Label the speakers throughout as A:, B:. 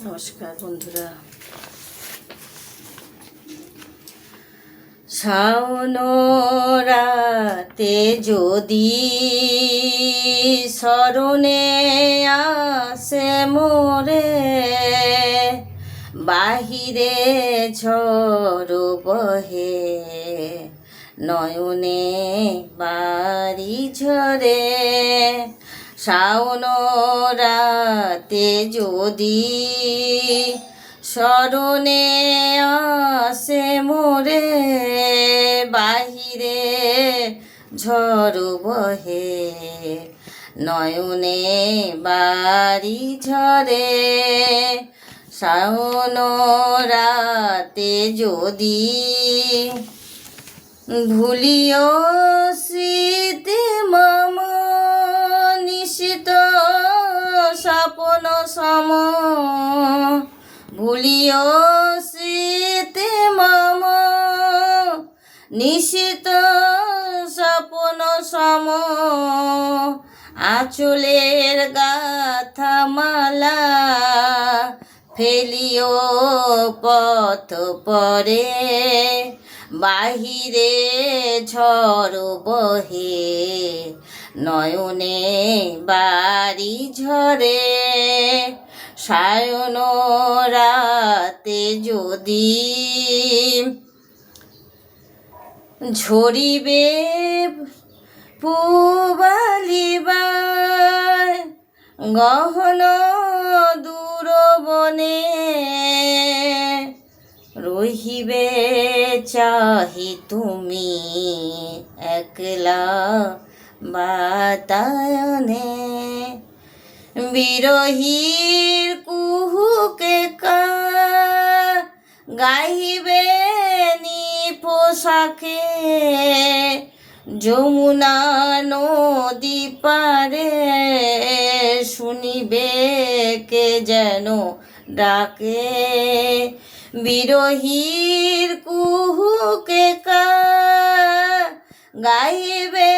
A: নমস্কার বন্ধুরা। শাওন রাতে যদি স্মরণে আসে মোরে, বাহিরে ঝড় বহে নয়নে বাড়ি ঝরে। শাওন রাতে যদি স্মরণে আসে মোরে, বাহিরে ঝড় বহে নয়নে বাড়ি ঝরে। শাওন রাতে যদি ভুলিও স্মৃতি মম নিশিত স্বপ্ন সম, ভুলিও স্মৃতি মম নিশিত স্বপ্ন সম। আঁচলের গাথা মালা ফেলিও পথ পরে, বাহিরে ঝড় বহে নয়নে বাড়ি ঝরে। শাওন রাতে যদি ঝরিবে পুবালিবার গহন দূর বনে, রহিবে চাহি তুমি একলা বাতায়নে। বিরহীর কুহুকে গাইবে নি পোশাকে, যমুনা নদী পারে শুনিবে কে যেন ডাকে। বিরহীর কুহুকে গাইবে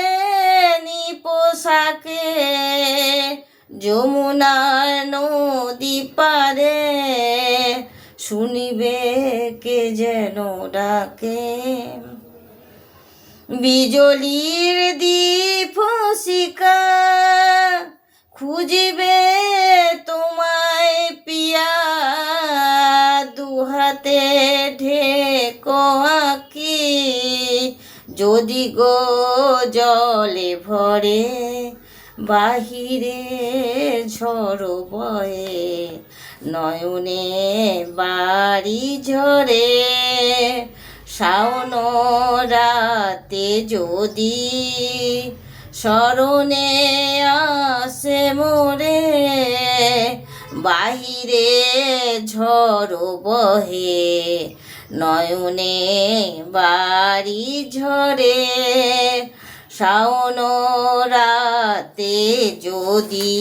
A: নি পোশাকে, যমুনা নদী পারে শুনিবে কে যেন ডাকে। বিজলির দীপ শিখা খুঁজিবে তোমায় পিয়া, দুহাতে ঢেকো আঁকি যদি গো জলে ভরে, বাহিরে ঝড় বয়ে নয়নে বাড়ি ঝরে। শাওন রাতে যদি স্মরণে আসে মোরে, বাহিরে ঝড় বহে নয়নে বাড়ি ঝরে। শাওন রাতে যদি